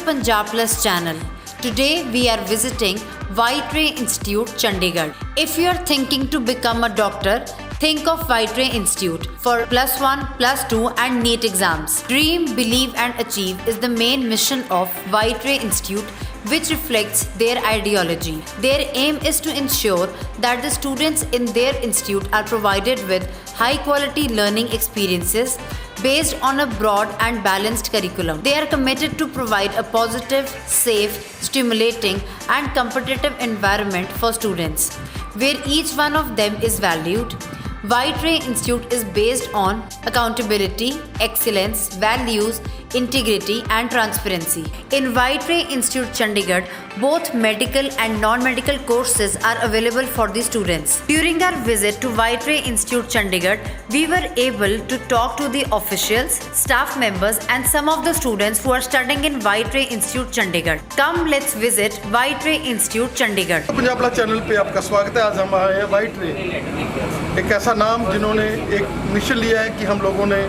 Punjab Plus channel. Today we are visiting Whiteray Institute, Chandigarh. If you are thinking to become a doctor, think of Whiteray Institute for +1, +2 and NEET exams. Dream, believe and achieve is the main mission of Whiteray Institute, which reflects their ideology. Their aim is to ensure that the students in their institute are provided with high quality learning experiences based on a broad and balanced curriculum. They are committed to provide a positive, safe, stimulating and competitive environment for students, where each one of them is valued. Whiteray Institute is based on accountability, excellence, values, integrity and transparency. In Whiteray Institute, Chandigarh, both medical and non-medical courses are available for the students. During our visit to Whiteray Institute, Chandigarh, we were able to talk to the officials, staff members and some of the students who are studying in Whiteray Institute, Chandigarh. Come, let's visit Whiteray Institute, Chandigarh. Punjab plus channel पे आपका स्वागत है। आज हम आए हैं व्हाइटरे, एक ऐसा नाम जिन्होंने एक मिशन लिया है कि हम लोगों ने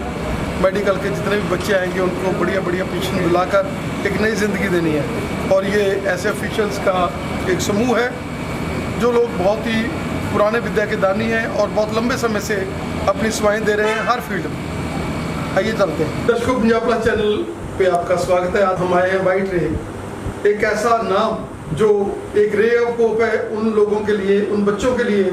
मेडिकल के जितने भी बच्चे आएंगे उनको बढ़िया पोजीशन दिलाकर एक नई ज़िंदगी देनी है। और ये ऐसे ऑफिशियल्स का एक समूह है जो लोग बहुत ही पुराने विद्या के दानी हैं और बहुत लंबे समय से अपनी सेवाएं दे रहे हैं हर फील्ड में। आइए चलते हैं। दर्शकों, पंजाब प्लस चैनल पे आपका स्वागत है। आज हम आए हैं व्हाइटरे, एक ऐसा नाम जो एक रे ऑफ होप है उन लोगों के लिए, उन बच्चों के लिए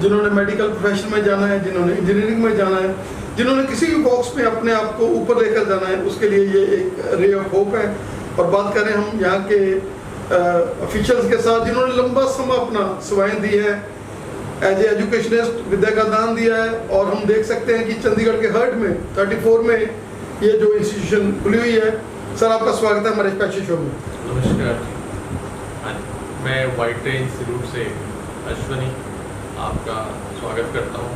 जिन्होंने मेडिकल प्रोफेशन में जाना है, जिन्होंने इंजीनियरिंग में जाना है, जिन्होंने किसी भी बॉक्स में अपने आप को ऊपर लेकर जाना है, उसके लिए ये एक रे ऑफ होप है। और बात करें हम यहाँ के ऑफिशियल्स के साथ जिन्होंने लंबा समय अपना सेवाएं दी है, एज ए एजुकेशनिस्ट विद्या का दान दिया है। और हम देख सकते हैं कि चंडीगढ़ के हर्ट में 34 में ये जो इंस्टीट्यूशन खुली हुई है। सर, आपका स्वागत है हमारे स्पेशल शो में। नमस्कार, मैं व्हाइटरे इंस्टीट्यूट से अश्वनी आपका स्वागत करता हूँ।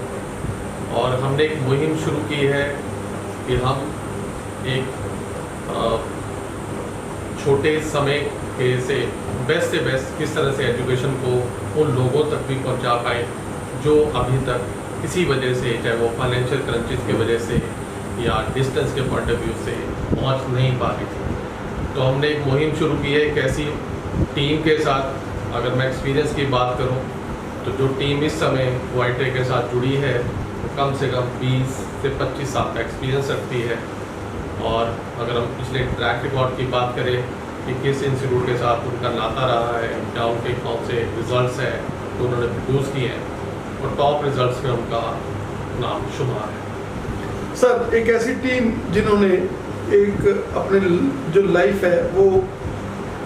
और हमने एक मुहिम शुरू की है कि हम एक छोटे समय के से बेस्ट किस तरह से एजुकेशन को उन लोगों तक भी पहुंचा पाए जो अभी तक किसी वजह से, चाहे वो फाइनेंशियल क्रंचेस की वजह से या डिस्टेंस के पॉइंट ऑफ व्यू से पहुंच नहीं पा रही थी। तो हमने एक मुहिम शुरू की है एक ऐसी टीम के साथ। अगर मैं एक्सपीरियंस की बात करूं तो जो टीम इस समय व्हाइटरे के साथ जुड़ी है तो कम से कम 20 से 25 साल का एक्सपीरियंस रखती है। और अगर हम पिछले ट्रैक रिकॉर्ड की बात करें कि किस इंस्टीट्यूट के साथ उनका नाता रहा है, क्या उनके कौन से रिजल्ट्स हैं जो उन्होंने प्रोड्यूस किए हैं, और टॉप रिजल्ट्स में उनका नाम शुमार है। सर, एक ऐसी टीम जिन्होंने एक अपने जो लाइफ है वो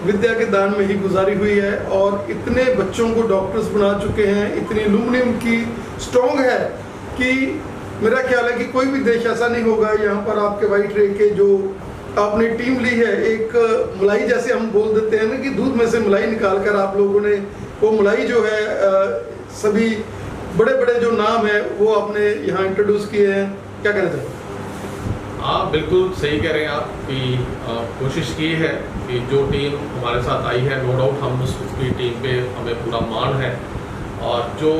विद्या के दान में ही गुजारी हुई है और इतने बच्चों को डॉक्टर्स बना चुके हैं, इतनी लुमनी उनकी स्ट्रॉन्ग है कि मेरा ख्याल है कि कोई भी देश ऐसा नहीं होगा। यहाँ पर आपके व्हाइटरे के जो आपने टीम ली है, एक मलाई जैसे हम बोल देते हैं ना कि दूध में से मलाई निकाल कर आप लोगों ने वो मलाई जो है सभी बड़े जो नाम है वो आपने यहाँ इंट्रोड्यूस किए हैं। क्या कहना चाहिए? हाँ, बिल्कुल सही कह रहे हैं आप कि कोशिश की है कि जो टीम हमारे साथ आई है, नो डाउट हम उसकी टीम पे हमें पूरा मान है। और जो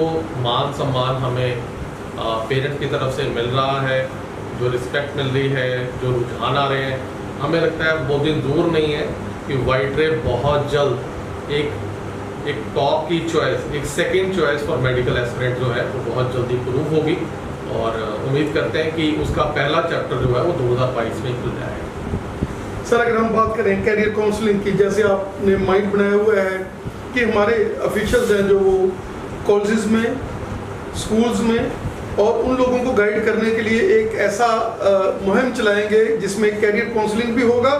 मान सम्मान हमें पेरेंट्स की तरफ से मिल रहा है, जो रिस्पेक्ट मिल रही है, जो रुझान आ रहे हैं, हमें लगता है बहुत दिन दूर नहीं है कि व्हाइटरे बहुत जल्द एक टॉप की चॉइस, एक second choice for medical aspirant जो है वो बहुत जल्दी प्रूव होगी। और उम्मीद करते हैं कि उसका पहला चैप्टर जो है वो 2022 में खुल जाएगा। सर, अगर हम बात करें कैरियर काउंसलिंग की, जैसे आपने माइंड बनाया हुआ है कि हमारे ऑफिशियल्स हैं जो वो कॉलेजेस में, स्कूल्स में और उन लोगों को गाइड करने के लिए एक ऐसा मुहिम चलाएंगे जिसमें कैरियर काउंसलिंग भी होगा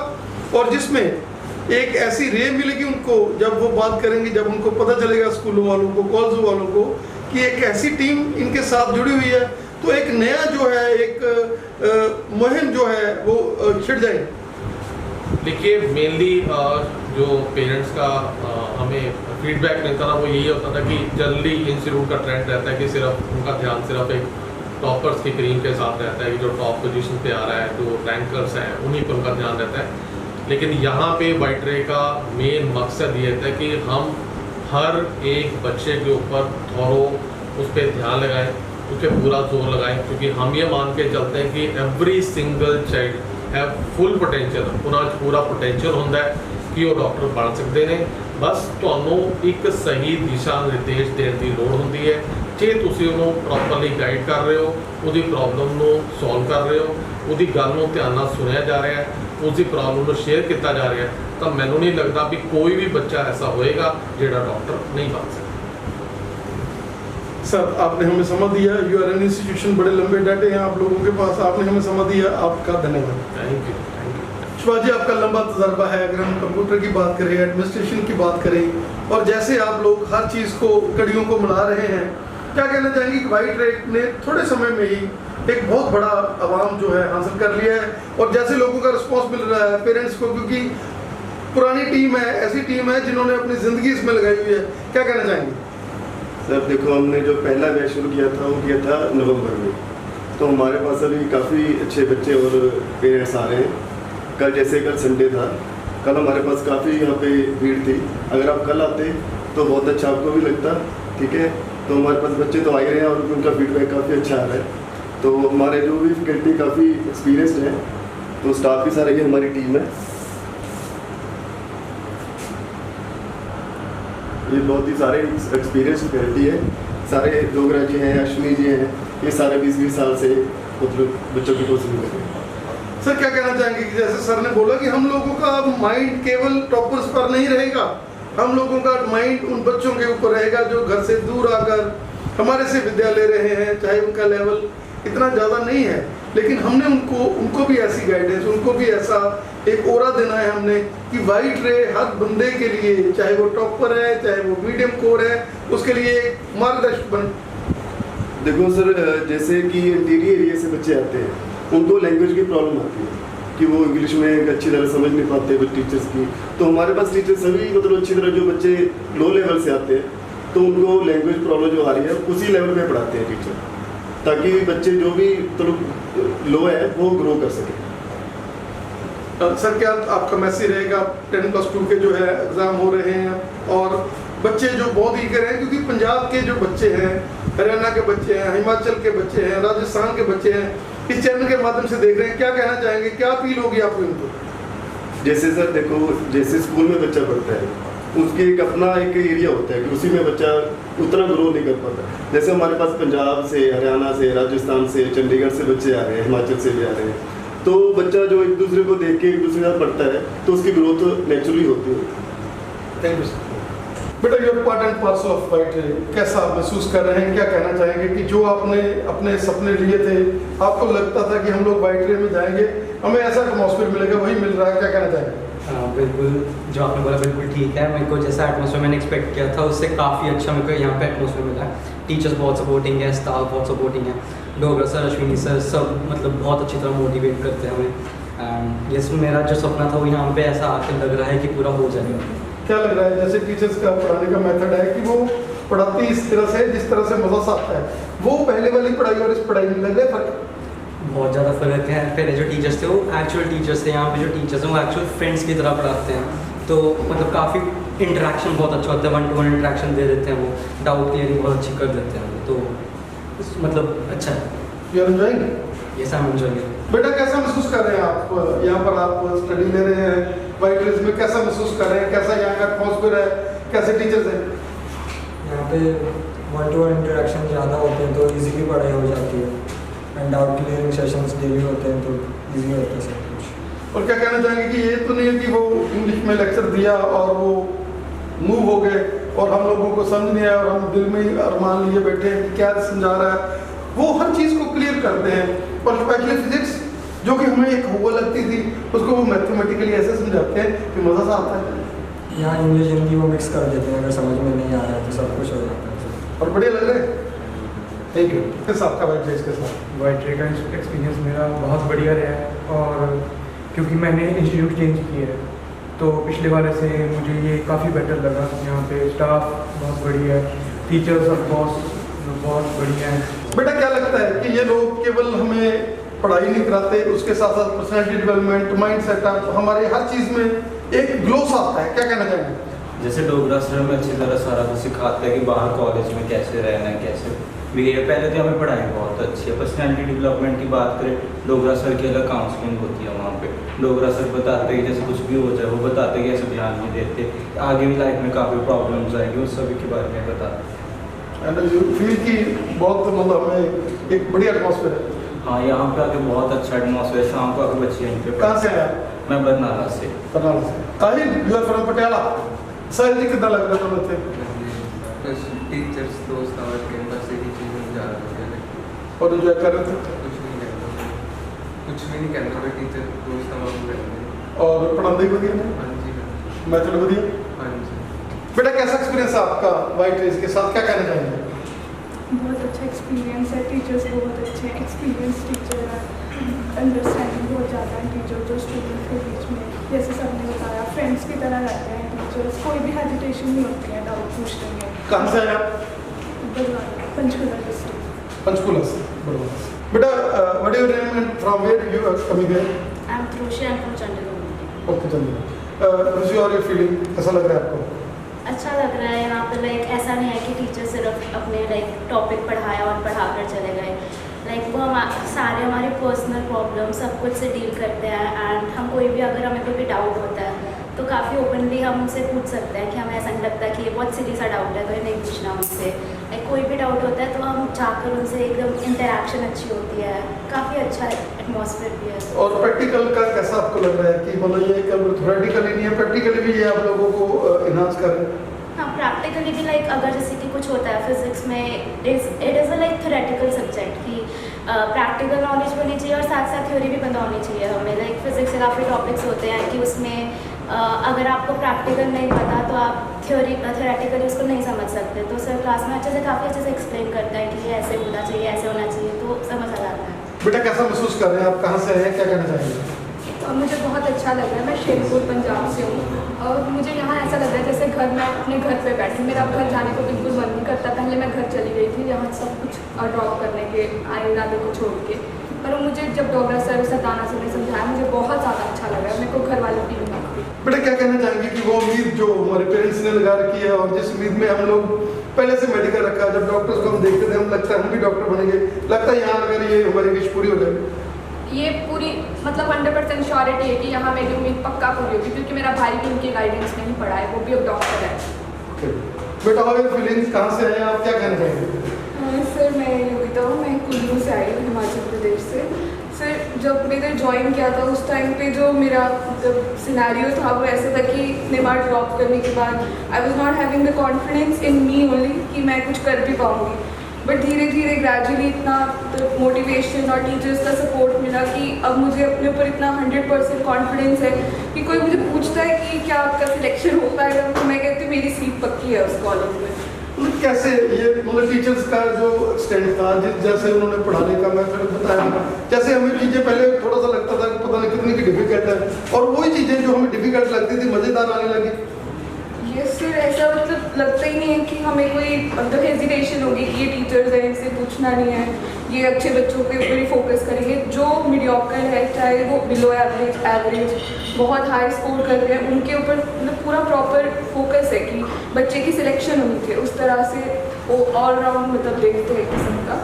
और जिसमें एक ऐसी रे मिलेगी उनको, जब वो बात करेंगे, जब उनको पता चलेगा स्कूलों वालों को, कॉलेज वालों को कि एक ऐसी टीम इनके साथ जुड़ी हुई है, तो एक नया जो है एक मुहिम जो है वो छिड़ जाएगी। देखिए, मेनली जो पेरेंट्स का हमें फीडबैक मिलता था वो यही होता था कि जनरली इंस्टीट्यूट का ट्रेंड रहता है कि सिर्फ उनका ध्यान सिर्फ एक टॉपर्स की क्रीम के साथ रहता है कि जो टॉप पोजीशन पे आ रहा है, जो रैंकर्स हैं उन्हीं पर उनका ध्यान रहता है। लेकिन यहाँ पे व्हाइटरे का मेन मकसद ये था कि हम हर एक बच्चे के ऊपर थोरो उस पर ध्यान लगाएं, उस पर पूरा जोर लगाएं, क्योंकि हम ये मान के चलते हैं कि every single child have full potential, उन्होंने पूरा पोटेंशियल होंदा है कि वो डॉक्टर बन सकते हैं। बस ਤੁਹਾਨੂੰ एक सही दिशा निर्देश देने की लोड़ होंदी है। जे तुसीं उन्होंने प्रॉपरली गाइड कर रहे हो, उसकी प्रॉब्लम को सॉल्व कर रहे हो, उसकी गल को ध्यान नाल सुनिया जा रहा है, उसकी प्रॉब्लम को शेयर किया जा रहा है, तो मैनूं नहीं लगता भी कोई भी बच्चा ऐसा होएगा जिहड़ा डॉक्टर नहीं बन सकता। सर आपने हमें समय दिया, यू आर एन इंस्टीट्यूशन, बड़े लंबे डाटे हैं आप लोगों के पास, आपने हमें समय दिया, आपका धन्यवाद। Thank you. शिवाजी, आपका लंबा तजर्बा है। अगर हम कंप्यूटर की बात करें, एडमिनिस्ट्रेशन की बात करें, और जैसे आप लोग हर चीज़ को, कड़ियों को मिला रहे हैं, क्या कहना चाहेंगे कि वाइट रेट ने थोड़े समय में ही एक बहुत बड़ा आवाम जो है हासिल कर लिया है, और जैसे लोगों का रिस्पॉन्स मिल रहा है पेरेंट्स को, क्योंकि पुरानी टीम है, ऐसी टीम है जिन्होंने अपनी ज़िंदगी इसमें लगाई हुई है, क्या कहना चाहेंगे? सर देखो, हमने जो पहला बैच शुरू किया था वो किया था नवंबर में, तो हमारे पास अभी काफ़ी अच्छे बच्चे और पेरेंट्स आ रहे हैं। कल जैसे कल संडे था, कल हमारे पास काफ़ी यहाँ पे भीड़ थी। अगर आप कल आते तो बहुत अच्छा आपको भी लगता, ठीक है। तो हमारे पास बच्चे तो आ ही रहे हैं और उनका फीडबैक काफ़ी अच्छा आ रहा है। तो हमारे जो भी फैकल्टी काफ़ी एक्सपीरियंसड है, तो स्टाफ भी सारा ही हमारी टीम है। ये बहुत ही सारे एक्सपीरियंस फैकल्टी है, सारे डोगरा जी हैं, अश्विनी जी हैं, ये सारे 20-20 साल से मतलब बच्चों की कोचिंग कर रहे हैं। सर क्या कहना चाहेंगे कि जैसे सर ने बोला कि हम लोगों का माइंड केवल टॉपर्स पर नहीं रहेगा, हम लोगों का माइंड उन बच्चों के ऊपर रहेगा जो घर से दूर आकर हमारे से विद्या ले रहे हैं, चाहे उनका लेवल इतना ज़्यादा नहीं है, लेकिन हमने उनको भी ऐसी गाइडेंस, उनको भी ऐसा एक ओरा देना है हमने कि वाइट रे हर बंदे के लिए, चाहे वो टॉपर है, चाहे वो मीडियम कोर है, उसके लिए एक मार्गदर्शक बने। देखो सर, जैसे कि इंटीरियर एरिया से बच्चे आते हैं, उनको लैंग्वेज की प्रॉब्लम आती है कि वो इंग्लिश में अच्छी तरह समझ नहीं पाते कुछ टीचर्स की। तो हमारे पास टीचर सभी मतलब अच्छी तरह, जो बच्चे लो लेवल से आते हैं तो उनको लैंग्वेज प्रॉब्लम जो आ रही है उसी लेवल पे पढ़ाते हैं टीचर, ताकि बच्चे जो भी मतलब लो है वो ग्रो कर सकें। सर क्या आपका मैसेज रहेगा? 10+2 के जो है एग्ज़ाम हो रहे हैं और बच्चे जो बहुत ईगर हैं, क्योंकि पंजाब के जो बच्चे हैं, हरियाणा के बच्चे हैं, हिमाचल के बच्चे हैं, राजस्थान के बच्चे हैं, इस चैनल के माध्यम से देख रहे हैं, क्या कहना चाहेंगे, क्या अपील होगी आपको इनको? जैसे सर देखो, जैसे स्कूल में बच्चा पढ़ता है उसके एक अपना एक एरिया होता है कि उसी में बच्चा उतना ग्रो नहीं कर पाता। जैसे हमारे पास पंजाब से, हरियाणा से, राजस्थान से, चंडीगढ़ से बच्चे आ रहे हैं, हिमाचल से भी आ रहे हैं, तो बच्चा जो एक दूसरे को देख के एक दूसरे के साथ पढ़ता है तो उसकी ग्रोथ नेचुरली होती है। Thank you sir. बेटा, you are part and parcel of white ray, कैसा आप महसूस कर रहे हैं? क्या कहना चाहेंगे कि जो आपने अपने सपने लिए थे, आपको लगता था कि हम लोग वाइट रे में जाएंगे, हमें ऐसा एटमॉस्फेयर मिलेगा, वही मिल रहा है, क्या कहना चाहेंगे? हाँ बिल्कुल, जो आपने बोला बिल्कुल ठीक है। मेरे को जैसा एटमॉस्फेयर मैंने एक्सपेक्ट किया था उससे काफ़ी अच्छा मेरे को यहाँ पे एटमॉस्फेयर मिला है। टीचर्स बहुत सपोर्टिंग है, स्टाफ बहुत सपोर्टिंग है, डोगरा सर, अश्विनी सर, सब मतलब बहुत अच्छी तरह मोटिवेट करते हैं हमें। यस, मेरा जो सपना था वो यहाँ पे ऐसा आकर लग रहा है कि पूरा हो जाएगा। क्या लग रहा है? जैसे टीचर्स का पढ़ाने का मेथड है कि वो पढ़ाती इस तरह से जिस तरह से मजा आता है, वो पहले वाली पढ़ाई और इस पढ़ाई में लग रहा है फर्क? बहुत ज़्यादा फ़र्क है। पहले जो टीचर्स थे वो एक्चुअल टीचर्स थे, यहाँ पे जो टीचर्स हैं वो एक्चुअल फ्रेंड्स की तरह पढ़ाते हैं, तो मतलब काफ़ी इंटरेक्शन बहुत अच्छा होता है, 1-to-1 इंटरेक्शन दे देते हैं, वो डाउट क्लियरिंग बहुत अच्छी कर देते हैं, तो मतलब अच्छा है। You are enjoying? Yes, I am enjoying. बेटा, कैसा महसूस कर रहे हैं आप यहाँ पर? आप स्टडी ले रहे हैं वाइट रेज में, कैसा महसूस कर रहे हैं? कैसा यहाँ का एटमॉस्फेयर है? कैसे टीचर्स हैं? यहाँ पे 1-to-1 इंटरेक्शन ज़्यादा होते हैं तो इजीली पढ़ाई हो जाती है, and doubt clearing sessions daily होते हैं तो इजी होता है सब कुछ। और क्या कहना चाहेंगे कि ये तो नहीं है कि वो इंग्लिश में लेक्चर दिया और वो मूव हो गए और हम लोगों को समझ नहीं आया और हम दिल में ही अरमान लिए बैठे हैं कि क्या समझा रहा है? वो हर चीज़ को क्लियर करते हैं, और स्पेशली फिजिक्स जो कि हमें एक वो लगती थी, उसको वो मैथमेटिकली ऐसे समझाते हैं कि मज़ा सा आता है। यहाँ इंग्लिश हिंदी वो मिक्स कर देते हैं, अगर समझ में नहीं आ रहा है तो सब कुछ हो जाता है और बढ़िया लग रहा है। Thank you. किस आपका वाइट रेज के साथ? वाइट रे का एक्सपीरियंस मेरा बहुत बढ़िया रहा है, और क्योंकि मैंने इंस्टीट्यूट चेंज किया है तो पिछले बार से मुझे ये काफ़ी बेटर लगा। यहाँ पे स्टाफ बहुत बढ़िया है, टीचर्स और बॉस बहुत बढ़िया है। बेटा, क्या लगता है कि ये लोग केवल हमें पढ़ाई नहीं कराते, उसके साथ साथ पर्सनैलिटी डेवलपमेंट, माइंड सेटअप, हमारे हर चीज़ में एक ग्लो आता है, क्या कहना चाहेंगे? जैसे डोगरा सर में अच्छी तरह सारा कुछ सिखाते हैं कि बाहर कॉलेज में कैसे रहना है, कैसे बिहेवियर पहले तो हमें पढ़ाई बहुत अच्छी है। पर्सनैलिटी डेवलपमेंट की बात करें, डोगरा सर की अलग काउंसलिंग होती है वहाँ पे। डोगरा सर बताते हैं जैसे कुछ भी हो जाए, वो बताते हैं कैसे ध्यान नहीं देते, आगे भी लाइफ में काफ़ी प्रॉब्लम्स आएगी, उस सभी के बारे में बताते हैं। एंड यू फील कि बहुत मतलब हमें एक बढ़िया एटमॉस्फेयर है। हाँ, यहाँ पे आके बहुत अच्छा एटमॉस्फेयर, शाम को आके बच्चे यहीं पे। कहाँ से आया? मैं बरनाला से। बरनाला से। Tahir, you are from Patiala. Sir ji कितना लग रहा था थे? बस टीचर्स दोस्त और बस एक ही चीज़ में जा रहे थे और एंजॉय कर रहे थे? कुछ भी नहीं कहते थे टीचर दोस्त हम रहते। और पढ़ाई बढ़िया? हाँ जी। मेथड बढ़िया? हाँ जी। बेटा कैसा एक्सपीरियंस है आपका वाइट रेस के साथ, क्या कहना चाहेंगे? बहुत अच्छा एक्सपीरियंस है, टीचर्स बहुत अच्छे हैं, एक्सपीरियंस टीचर है, अंडरस्टैंडिंग बहुत ज़्यादा है टीचर जो स्टूडेंट के बीच में, जैसे सबने बताया फ्रेंड्स की तरह रहते हैं टीचर्स, कोई भी हेजिटेशन नहीं होती है डाउट पूछने में। कहाँ से आए आप? पंचकुला डिस्ट्रिक्ट। पंचकुला से। बराबर। बेटा what is your name and from where you are coming here? I am Trushi, I am from Chandigarh. Okay Chandigarh. Ruchi और योर फीलिंग कैसा लग रहा है आपको? अच्छा लग रहा है यहाँ पे। लाइक ऐसा नहीं है कि टीचर सिर्फ अपने लाइक टॉपिक पढ़ाया और पढ़ा कर चले गए। लाइक वो सारे हमारे पर्सनल प्रॉब्लम सब कुछ से डील करते हैं। एंड हम कोई भी अगर हमें कोई भी डाउट होता है तो काफ़ी ओपनली हम उनसे पूछ सकते हैं कि हमें ऐसा नहीं लगता कि ये बहुत सीरियस सा डाउट है तो ये नहीं पूछना उनसे। लाइक कोई भी डाउट होता है तो हम जाकर उनसे एकदम इंटरेक्शन अच्छी होती है, काफ़ी अच्छा एटमॉस्फेयर भी है। और प्रैक्टिकल का कैसा आपको लग रहा है कि मतलब ये केवल थ्योरेटिकली नहीं है, प्रैक्टिकली भी ये आप लोगों को इन्हांस कर रहे हैं? हाँ, प्रैक्टिकली भी लाइक अगर जैसे कि कुछ होता है फिजिक्स में, it is a like theoretical subject की प्रैक्टिकल नॉलेज होनी चाहिए और साथ साथ थ्योरी भी पता होनी चाहिए हमें। लाइक फिजिक्स से काफ़ी टॉपिक्स होते हैं कि उसमें अगर आपको प्रैक्टिकल नहीं पता तो आप थ्योरेटिकली उसको नहीं समझ सकते। तो सर क्लास में काफ़ी अच्छे से एक्सप्लेन करता है कि ये ऐसे होना चाहिए, ऐसे होना चाहिए, तो समझ आ जाता है। बेटा कैसा महसूस कर रहे हैं आप, कहाँ से आए हैं, क्या कहना चाहेंगे? मुझे बहुत अच्छा लग रहा है। मैं शेरपुर पंजाब से हूँ और मुझे यहाँ ऐसा लग रहा है जैसे घर में अपने घर पे बैठी। मेरा अब घर जाने को बिल्कुल मन नहीं करता। पहले मैं घर चली गई थी यहाँ सब कुछ ड्रॉप करने के आईरादे को छोड़ के, पर मुझे जब डोगरा सर सताना सर ने समझाया मुझे बहुत ज़्यादा अच्छा लगा। मेरे को घर वाले फीलिंग आती है। बेटा क्या कहना चाहेंगे कि वो उम्मीद जो हमारे पेरेंट्स ने लगा रखी है और जिस उम्मीद में हम लोग पहले से मेडिकल रखा, जब डॉक्टर्स को हम देखते थे हम लगता है हम भी डॉक्टर बनेंगे, लगता है यहाँ अगर ये हमारी विश पूरी हो जाए? ये पूरी मतलब 100% श्योरिटी है कि यहाँ मेरी उम्मीद पक्का पूरी होगी क्योंकि मेरा भाई भी उनके गाइडेंस में ही पढ़ा है, वो भी अब डॉक्टर है। बेटा हाउ योर फीलिंग्स, कहाँ से आए आप, क्या कहना चाहेंगे? सर मैं योगिता हूँ, मैं कुल्लू से आई हूँ, हिमाचल प्रदेश से। सर जब मैंने ज्वाइन किया था उस टाइम पे जो मेरा मतलब सिनेरियो था वो ऐसा था कि इतने बार ड्रॉप करने के बाद I was not having the confidence in me only कि मैं कुछ कर भी पाऊँगी। बट धीरे धीरे ग्रेजुअली इतना मोटिवेशन और टीचर्स का सपोर्ट मिला कि अब मुझे अपने ऊपर इतना 100% कॉन्फिडेंस है कि कोई मुझे पूछता है कि क्या आपका सिलेक्शन हो पाएगा तो मैं कहती हूँ मेरी सीट पक्की है उस कॉलेज में। मतलब कैसे ये मतलब टीचर्स का जो स्टैंड था, जैसे उन्होंने पढ़ाने का मेथड बताया, जैसे हमें चीज़ें पहले थोड़ा सा लगता था कि पता नहीं कितनी की डिफिकल्ट है और वही चीज़ें जो हमें डिफिकल्ट लगती थी मज़ेदार आने लगी। यस सर, ऐसा मतलब लगता ही नहीं है कि हमें कोई मतलब हेजिटेशन होगी कि ये टीचर्स हैं इनसे पूछना नहीं है, ये अच्छे बच्चों के ऊपर ही फोकस करेंगे। जो मीडियोकर है चाहे वो बिलो एवरेज बहुत हाई स्कोर कर रहे हैं उनके ऊपर मतलब पूरा प्रॉपर फोकस है कि बच्चे की सिलेक्शन होनी चाहिए। उस तरह से वो ऑलराउंड मतलब देखते हैं किस्म का।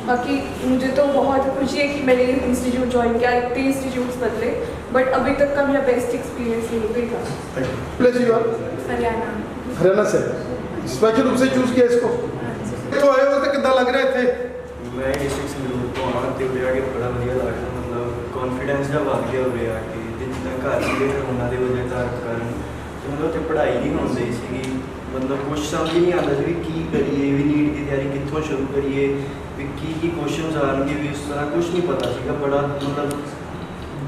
बाकी मुझे तो बहुत खुशी है कि मैंने इंस्टीट्यूट ज्वाइन किया, इतने इंस्टीट्यूट्स बदले बट अभी तक का मेरा बेस्ट एक्सपीरियंस यही पे था। प्लीज यू आर हरियाणा से स्पेशल रूप से चूज किया इसको तो आए हो तो कितना लग रहे थे? मैं डिस्ट्रिक्ट संगरूर तो आना तो उरे आके बड़ा वधिया लगता, मतलब कॉन्फिडेंस जब आ गया उरे आके जितना घर सीगे कोरोना की वजह कारण तो मतलब तो पढ़ाई नहीं होती सी, मतलब कुछ समझ नहीं आता भी की करिए, भी नीट की तैयारी कितों शुरू करिए, भी की क्वेश्चन आएंगे, भी उस तरह कुछ नहीं पता सीगा। बड़ा मतलब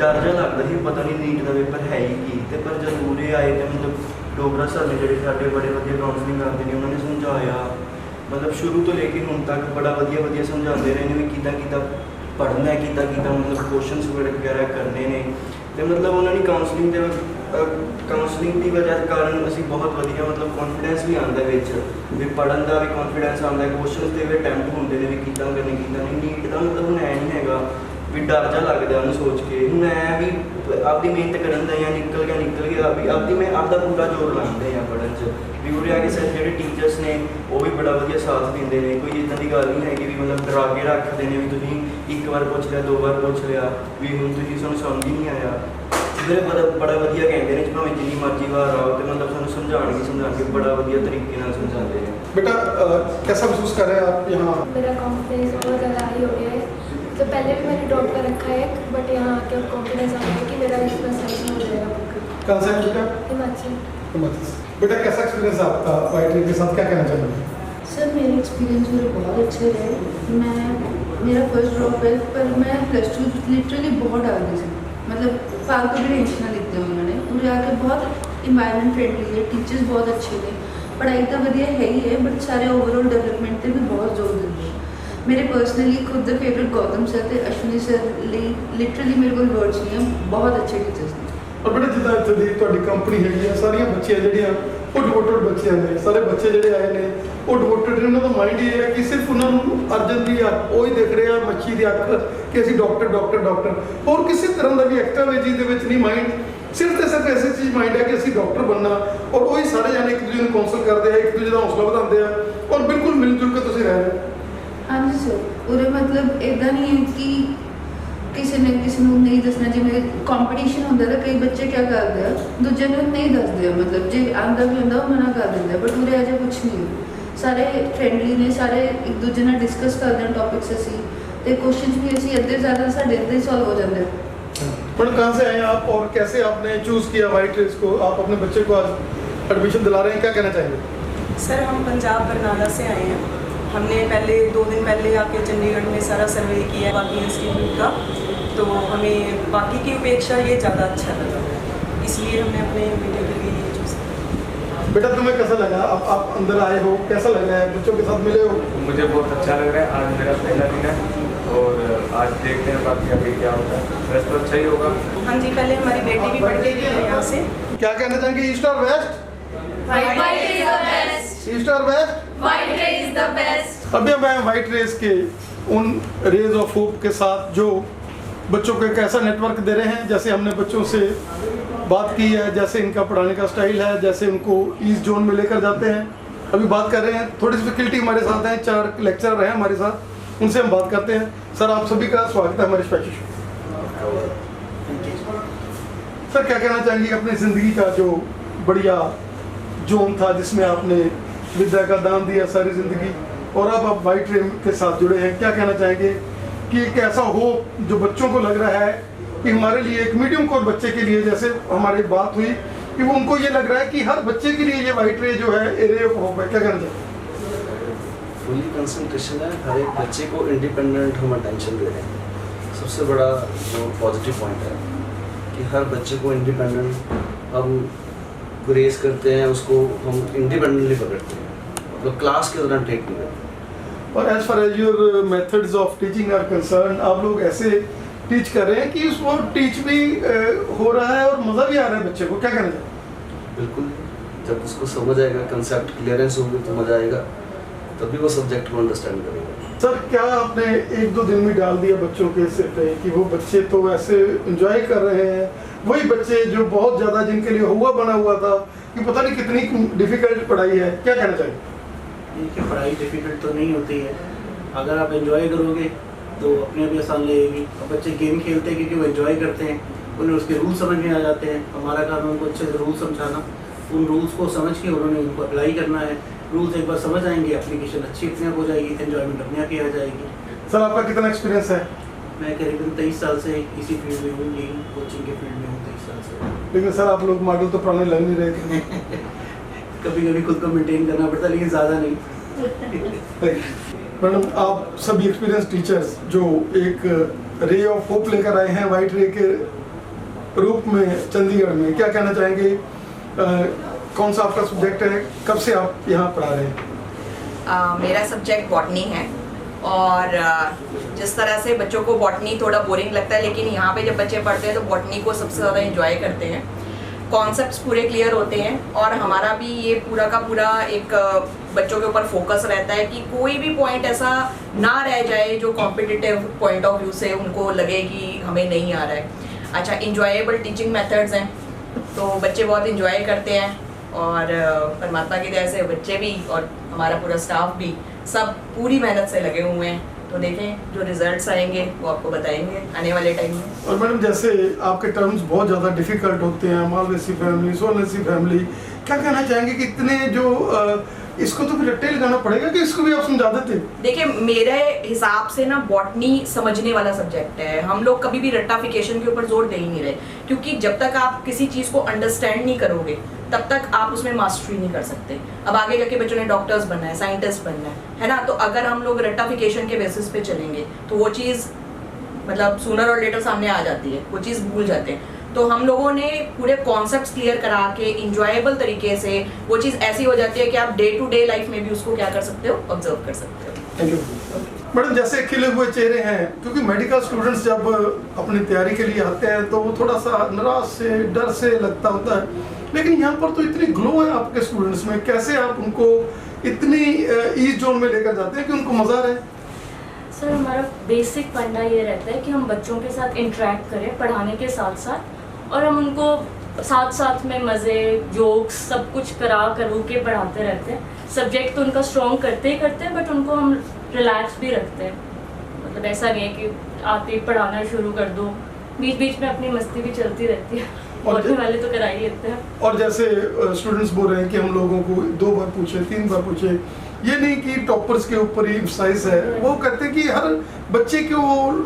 डर जहा लगता ही पता नहीं नीट का पेपर है ही की। तो पर जब उरे आए तो मतलब डोगरा सर ने जोड़े साढ़े बड़े वधिया काउंसलिंग करते हैं, उन्होंने समझाया मतलब शुरू तो लेके हुण तक बड़ा वधिया समझाते रहे ने भी किदा पढ़ना है, किदा मतलब क्वेश्चन वगैरह करने ने। तो मतलब उन्होंने काउंसलिंग की वजह कारण असी बहुत वधिया मतलब कॉन्फिडेंस भी आता है भी पढ़न का भी कॉन्फिडेंस आता है, क्वेश्चन के भी अटैम्प्ट होंगे ने भी किदा करने किदा नहीं। नीट का मतलब हुण है नहीं हैगा ਵੀ ਡਰ ਜਾ ਲੱਗਦਾ ਉਹਨੂੰ ਸੋਚ ਕੇ। ਹੁਣ ਐ ਵੀ ਆਪਦੀ ਮਿਹਨਤ ਕਰਨ ਦਾ ਜਾਂ ਨਿਕਲ ਗਿਆ ਵੀ ਆਪਦੀ ਮੈਂ ਆਪਦਾ ਪੂਰਾ ਜ਼ੋਰ ਲਾਉਂਦੇ ਆ ਪੜ੍ਹਨ 'ਚ ਵੀ ਉਰੇ ਆ ਕੇ ਸਰ ਜਿਹੜੇ ਟੀਚਰਸ ਨੇ ਉਹ ਵੀ ਬੜਾ ਵਧੀਆ ਸਾਥ ਦਿੰਦੇ ਨੇ। ਕੋਈ ਇੱਦਾਂ ਦੀ ਗੱਲ ਨਹੀਂ ਹੈਗੀ ਵੀ ਮਤਲਬ ਡਰਾ ਕੇ ਰੱਖਦੇ ਨੇ ਵੀ ਤੁਸੀਂ ਇੱਕ ਵਾਰ ਪੁੱਛ ਲਿਆ 2 ਵਾਰ ਪੁੱਛ ਲਿਆ ਵੀ ਹੁਣ ਤੁਸੀਂ ਸਾਨੂੰ ਸਮਝ ਹੀ ਨਹੀਂ ਆਇਆ। ਵੀਰੇ ਬੜਾ ਵਧੀਆ ਕਹਿੰਦੇ ਨੇ ਭਾਵੇਂ ਜਿੰਨੀ ਮਰਜ਼ੀ ਵਾਰ ਆਓ ਤੇ मतलब ਸਾਨੂੰ ਸਮਝਾਣ ਕੇ ਬੜਾ ਵਧੀਆ तरीके ਨਾਲ समझाते हैं। बेटा कैसा महसूस कर रहे हैं आप यहाँ? मेरा कॉन्फिडेंस बहुत ज़्यादा हाई हो गया है। तो पहले भी मैंने ड्रॉप कर रखा है बट यहाँ आके अब कॉन्फिडेंस आ गया है कि मेरा इस बार सही हो जाएगा। कहाँ से हैं बेटा? हिमाचल। बेटा कैसा एक्सपीरियंस है आपका वाइटरी के साथ, क्या कहना चाहेंगे? सर मेरे एक्सपीरियंस मेरे बहुत अच्छे रहे। मेरा फर्स्ट ड्रॉप है पर मैं +2 लिटरली बहुत आगे से मतलब फालतू भी टेंशन लिखते हैं उन्होंने। उन्हें आके बहुत इन्वायरमेंट फ्रेंडली है, टीचर्स बहुत अच्छे ने, पढ़ाई तो वधिया है ही है बट सारे ओवरऑल डेवलपमेंट पर भी बहुत जोर देते हैं। मेरे पर्सनली खुद द फेवरेट गौतम सर थे, अश्विनी सर लिटरली मेरे को वर्ड्स नहीं है, बहुत अच्छे टीचर्स ने। और बेटा जिदा इत्थे दी तुहाडी कंपनी हैगी है, सारियां बच्चियां जिहड़ियां ਉਹ ਡਿਵੋਟਡ ਬੱਚੇ ਨੇ, ਸਾਰੇ ਬੱਚੇ ਜਿਹੜੇ ਆਏ ਨੇ ਉਹ ਡਿਵੋਟਡ ਨੇ। ਉਹਨਾਂ ਦਾ ਮਾਈਂਡ ਇਹ ਹੈ ਕਿ ਸਿਰਫ ਉਹਨਾਂ ਨੂੰ ਅਰਜਨ ਦੀ ਅੱਖ ਉਹ ਹੀ ਦਿਖ ਰਿਹਾ, ਮੱਛੀ ਦੀ ਅੱਖ ਕਿ ਅਸੀਂ ਡਾਕਟਰ ਹੋਰ ਕਿਸੇ ਤਰ੍ਹਾਂ ਦਾ ਵੀ ਐਕਟਿਵ ਚੀਜ਼ ਦੇ ਵਿੱਚ ਨਹੀਂ ਮਾਈਂਡ। ਸਿਰਫ ਤੇ ਸਿਰਫ ਐਸੀ ਚੀਜ਼ ਮਾਈਂਡ ਹੈ ਕਿ ਅਸੀਂ ਡਾਕਟਰ ਬਣਨਾ ਔਰ ਉਹੀ ਸਾਰੇ ਜਾਣੇ ਇੱਕ ਦੂਜੇ ਨੂੰ ਕਾਉਂਸਲ ਕਰਦੇ ਆ, ਇੱਕ ਦੂਜੇ ਦਾ ਹੌਸਲਾ ਵਧਾਉਂਦੇ ਆ ਔਰ ਬਿਲਕੁਲ ਮਿਲ ਜੁਲ ਕੇ ਤੁਸੀਂ ਰਹਿ ਰਹੇ ਹੋ। हाँ जी सर, पूरे मतलब इदा नहीं है कि किसी ने नहीं दसना। जिवें कंपीटीशन होंदा तो कई बच्चे क्या करते हैं दूजे ने नहीं दसते, मतलब जो आंदा भी होंदा वो मना कर देंगे बट पूरे अजे कुछ नहीं है। सारे फ्रेंडली ने, सारे एक दूजे ने डिस्कस करते हैं टॉपिक्स असी तो क्वेश्चन भी असी अद्धे ज़्यादा साढ़े अद्धे सॉल्व हो जाते हैं। मैडम कहाँ से आए आप और कैसे आपने चूज़ किया वाइटरीज को? आप अपने बच्चे को आज एडमिशन दिला रहे हैं, क्या कहना चाहेंगे? सर हम पंजाब बरनाला से आए हैं। हमने पहले 2 दिन पहले आके चंडीगढ़ में सारा सर्वे किया है बाकी इंस्टीट्यूट का, तो हमें बाकी की अपेक्षा ये ज़्यादा अच्छा लगा, इसलिए हमने अपने बेटे के लिए ये चूज़ किया। बेटा तुम्हें कैसा लगा? आप अंदर आए हो, कैसा लग रहा है? बच्चों के साथ मिले हो? मुझे बहुत अच्छा लग रहा है। आज मेरा पहला दिन है और आज देखते हैं बाकी अभी क्या होता है। वैसे तो अच्छा ही होगा। हाँ जी, पहले हमारी बेटी भी पढ़ के गई है यहाँ से। क्या कहना चाहेंगे? ईस्ट और west? White is the best. East और west? White is the best. अभी मैं वाइट रेस के उन रेज ऑफ होप के साथ जो बच्चों को एक ऐसा नेटवर्क दे रहे हैं, जैसे हमने बच्चों से बात की है, जैसे इनका पढ़ाने का स्टाइल है, जैसे उनको ईस्ट जोन में लेकर जाते हैं। अभी बात कर रहे हैं, थोड़ी सी फैकल्टी हमारे साथ हैं, 4 लेक्चरर हैं हमारे साथ, उनसे हम बात करते हैं। सर आप सभी का स्वागत है हमारे स्पेशल शो। सर क्या कहना चाहेंगे अपनी ज़िंदगी का जो बढ़िया जोन था जिसमें आपने विद्या का दान दिया सारी ज़िंदगी और अब आप वाइट रे के साथ जुड़े हैं, क्या कहना चाहेंगे कि एक ऐसा हो जो बच्चों को लग रहा है कि हमारे लिए एक मीडियम कोर बच्चे के लिए, जैसे हमारी बात हुई कि वो उनको ये लग रहा है कि हर बच्चे के लिए ये वाइट रे जो है रे ऑफ होप है, क्या कहना चाहिए? फुली कंसंट्रेशन है, हर एक बच्चे को इंडिपेंडेंट हम अटेंशन दे रहे हैं। सबसे बड़ा जो पॉजिटिव पॉइंट है कि हर बच्चे को इंडिपेंडेंट हम ग्रेस करते हैं, उसको हम इंडिपेंडेंटली पकड़ते हैं, मतलब क्लास के दौरान ट्रीट नहीं करते। और as far as your methods of teaching are concern, आप लोग ऐसे टीच कर रहे हैं कि उसको टीच भी हो रहा है और मज़ा भी आ रहा है बच्चे को, क्या कहना चाहिए? बिल्कुल, जब उसको समझ आएगा, कंसेप्ट क्लियरेंस होगी तो मज़ा आएगा, तभी वो सब्जेक्ट को अंडरस्टैंड करेगा। सर क्या आपने 1-2 दिन में डाल दिया बच्चों के सिर पे कि वो बच्चे तो ऐसे एंजॉय कर रहे हैं, वही बच्चे जो बहुत ज़्यादा जिनके लिए हुआ बना हुआ था कि पता नहीं कितनी डिफ़िकल्ट पढ़ाई है, क्या कहना चाहिए? देखिए पढ़ाई डिफ़िकल्ट तो नहीं होती है, अगर आप एंजॉय करोगे तो अपने आप आसान लगेगी। अब बच्चे गेम खेलते हैं क्योंकि वो एंजॉय करते हैं, उन्हें उसके रूल समझ में आ जाते हैं। हमारा काम है उनको अच्छे से रूल समझाना, उन रूल्स को समझ के उन्होंने उनको अप्लाई करना है। रूल्स एक बार समझ आएंगे, एप्लीकेशन अच्छी अपने आप हो जाएगी, एंजॉयमेंट अपने आप ही आ जाएगी। सर आपका कितना एक्सपीरियंस है? मैं करीबन 23 साल से इसी फील्ड में हूँ, यही कोचिंग के फील्ड में हूँ 23 साल से। लेकिन सर आप लोग मॉडल तो पुराने लग नहीं रहे थे। कभी कभी खुद को मेंटेन करना पड़ता, लेकिन ज़्यादा नहीं। मैडम आप सभी एक्सपीरियंस टीचर्स जो एक रे ऑफ होप लेकर आए हैं वाइट रे के रूप में चंडीगढ़ में, क्या कहना चाहेंगे? कौन सा आपका सब्जेक्ट है, कब से आप यहाँ पढ़ा रहे हैं? मेरा सब्जेक्ट बॉटनी है और जिस तरह से बच्चों को बॉटनी थोड़ा बोरिंग लगता है, लेकिन यहाँ पे जब बच्चे पढ़ते हैं तो बॉटनी को सबसे ज़्यादा एंजॉय करते हैं। कॉन्सेप्ट्स पूरे क्लियर होते हैं और हमारा भी ये पूरा का पूरा एक बच्चों के ऊपर फोकस रहता है कि कोई भी पॉइंट ऐसा ना रह जाए जो कॉम्पिटिटिव पॉइंट ऑफ व्यू से उनको लगे कि हमें नहीं आ रहा है। अच्छा, इंजॉयबल टीचिंग मेथड्स हैं, तो बच्चे बहुत इंजॉय करते हैं और परमात्मा की दया से बच्चे भी और हमारा पूरा स्टाफ भी सब पूरी मेहनत से लगे हुए हैं। तो देखें जो रिजल्ट्स आएंगे वो आपको बताएंगे आने वाले टाइम में। और मैडम जैसे आपके टर्म्स बहुत ज़्यादा डिफिकल्ट होते हैं, मालवेसी फैमिली, सोलवेसी फैमिली, क्या कहना चाहेंगे कि इतने जो इसको तो फिर रट्टे लगाना पड़ेगा कि इसको भी आप समझा देते? देखिए मेरे हिसाब से ना बॉटनी समझने वाला सब्जेक्ट है। हम लोग कभी भी रट्टाफिकेशन के ऊपर जोर दे ही नहीं रहे, क्योंकि जब तक आप किसी चीज़ को अंडरस्टैंड नहीं करोगे तब तक आप उसमें मास्टरी नहीं कर सकते। अब आगे जाके बच्चों ने डॉक्टर्स बनना है, साइंटिस्ट बनना है ना, तो अगर हम लोग रट्टाफिकेशन के बेसिस पे चलेंगे तो वो चीज़ मतलब सूनर और लेटर सामने आ जाती है, वो चीज़ भूल जाते हैं। तो हम लोगों ने पूरे कॉन्सेप्ट्स क्लियर करा के इंजॉयबल तरीके से वो चीज़ ऐसी हो जाती है कि आप डे टू डे लाइफ में भी उसको क्या कर सकते हो, ऑब्जर्व कर सकते हो। Thank you madam. जैसे खिले हुए चेहरे हैं, क्योंकि मेडिकल स्टूडेंट्स जब अपनी तैयारी के लिए आते हैं तो वो थोड़ा सा निराश से, डर से लगता होता है, लेकिन यहाँ पर तो इतनी ग्लो है आपके स्टूडेंट्स में, कैसे आप उनको इतनी ईज जोन में लेकर जाते हैं कि उनको मजा रहे? सर हमारा बेसिक फंडा ये रहता है कि हम बच्चों के साथ इंटरेक्ट करें पढ़ाने के साथ साथ, और हम उनको साथ साथ में मज़े, जोक्स सब कुछ करू के पढ़ाते रहते हैं। सब्जेक्ट तो उनका स्ट्रॉन्ग करते ही करते हैं, बट उनको हम रिलैक्स भी रखते हैं। मतलब ऐसा नहीं है कि आते ही पढ़ाना शुरू कर दो, बीच बीच में अपनी मस्ती भी चलती रहती है, पढ़ने वाले तो करा ही लेते हैं। और जैसे स्टूडेंट्स बोल रहे हैं कि हम लोगों को 2 बार पूछे, 3 बार पूछे, ये नहीं कि टॉपर्स के ऊपर ही एम्फसाइज है, वो कहते हैं कि हर बच्चे को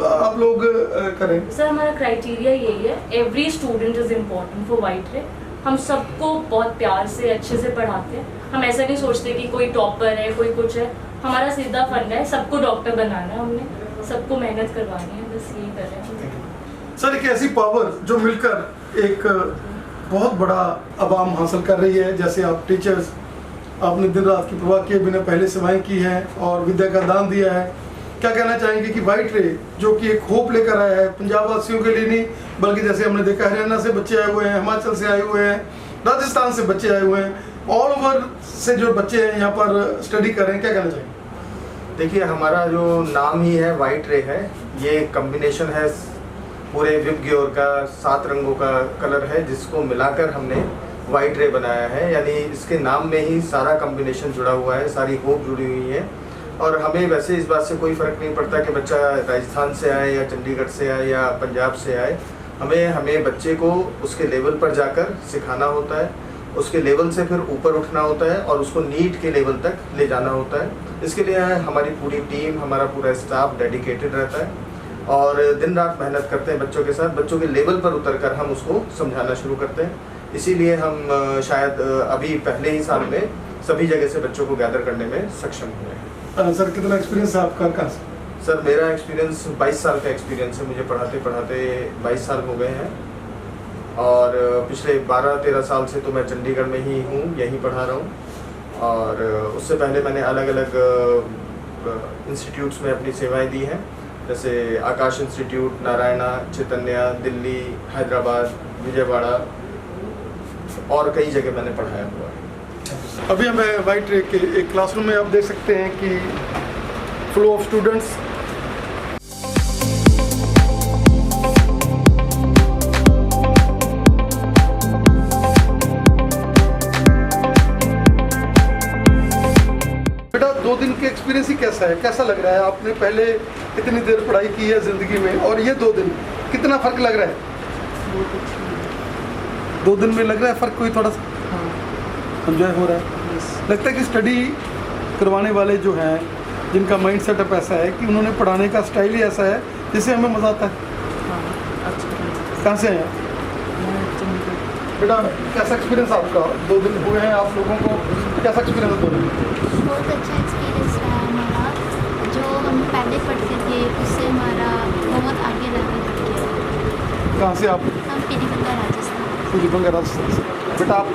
आप लोग करें। सर हमारा क्राइटेरिया यही है, every student is important for white रे। हम सबको बहुत प्यार से अच्छे से पढ़ाते हैं। हम ऐसा नहीं सोचते कि कोई टॉपर है, कोई कुछ है। हमारा सीधा फंडा है, सबको डॉक्टर बनाना है, हमने सबको मेहनत करवानी है, बस यही कर रहे हैं। सर एक ऐसी पावर जो मिलकर एक बहुत बड़ा अवाम हासिल कर रही है, जैसे आप टीचर्स, आपने दिन रात की परवाह किए बिना पहले सेवाएं की हैं और विद्या का दान दिया है, क्या कहना चाहेंगे कि वाइट रे जो कि एक होप लेकर आया है पंजाब वासियों के लिए नहीं, बल्कि जैसे हमने देखा हरियाणा से बच्चे आए हुए हैं, हिमाचल से आए हुए हैं, राजस्थान से बच्चे आए हुए हैं, ऑल ओवर से जो बच्चे हैं यहाँ पर स्टडी कर रहे हैं, क्या कहना चाहेंगे? देखिए हमारा जो नाम ही है वाइट रे है, ये कम्बिनेशन है पूरे विबग्योर का 7 रंगों का कलर है, जिसको मिलाकर हमने वाइट रे बनाया है। यानी इसके नाम में ही सारा कम्बिनेशन जुड़ा हुआ है, सारी होप जुड़ी हुई है। और हमें वैसे इस बात से कोई फ़र्क नहीं पड़ता कि बच्चा राजस्थान से आए या चंडीगढ़ से आए या पंजाब से आए, हमें बच्चे को उसके लेवल पर जाकर सिखाना होता है, उसके लेवल से फिर ऊपर उठना होता है और उसको नीट के लेवल तक ले जाना होता है। इसके लिए हमारी पूरी टीम, हमारा पूरा स्टाफ डेडिकेटेड रहता है और दिन रात मेहनत करते हैं बच्चों के साथ। बच्चों के लेवल पर उतरकर हम उसको समझाना शुरू करते हैं। इसीलिए हम शायद अभी पहले ही साल में सभी जगह से बच्चों को गैदर करने में सक्षम हुए हैं। सर कितना एक्सपीरियंस है आपका? कहाँ से? सर मेरा एक्सपीरियंस 22 साल का एक्सपीरियंस है, मुझे पढ़ाते पढ़ाते 22 साल हो गए हैं और पिछले 12-13 साल से तो मैं चंडीगढ़ में ही हूँ, यहीं पढ़ा रहा हूँ। और उससे पहले मैंने अलग अलग इंस्टीट्यूट्स में अपनी सेवाएं दी हैं, जैसे आकाश इंस्टीट्यूट, नारायणा, चैतन्या, दिल्ली, हैदराबाद, विजयवाड़ा और कई जगह मैंने पढ़ाया हुआ है। अभी हमें वाइट रे के एक क्लासरूम में आप देख सकते हैं कि फ्लो ऑफ स्टूडेंट्स, बेटा 2 दिन के एक्सपीरियंस ही कैसा है, कैसा लग रहा है? आपने पहले इतनी देर पढ़ाई की है ज़िंदगी में और ये 2 दिन कितना फ़र्क लग रहा है? 2 दिन में लग रहा है फ़र्क कोई थोड़ा सा एंजॉय हो रहा है? लगता है कि स्टडी करवाने वाले जो हैं, जिनका माइंड सेटअप ऐसा है कि उन्होंने पढ़ाने का स्टाइल ही ऐसा है जिससे हमें मज़ा आता है। कहाँ से हैं आप? बेटा कैसा एक्सपीरियंस आपका? 2 दिन हुए हैं आप लोगों को, कैसा एक्सपीरियंस है 2 दिन? बहुत अच्छा एक्सपीरियंस रहा हमारा। जो हम पहले पढ़ते थे उससे हमारा बहुत आगे लेवल गया। कहाँ से आप? हम पीलीभंगा राजस्थान। पीलीभंगा राजस्थान से। बेटा आप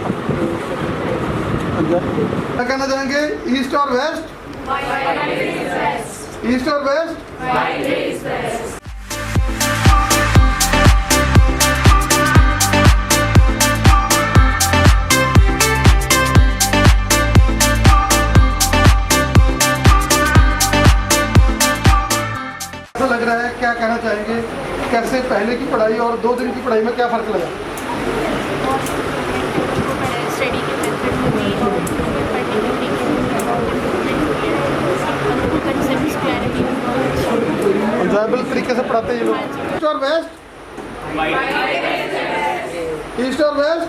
क्या कहना चाहेंगे? ईस्ट और वेस्ट? ईस्ट और वेस्ट? कैसे पहले की पढ़ाई और 2 दिन की पढ़ाई में क्या फ़र्क लगा? स्टडी के मेथड में भी और पढ़ने के तरीके में बहुत इम्प्रूवमेंट हुई है और कंसेप्ट्स क्लैरिटी भी बहुत अच्छी है। एंजॉयबल तरीके से पढ़ाते हैं ये लोग। ईस्ट और वेस्ट? ईस्ट और वेस्ट?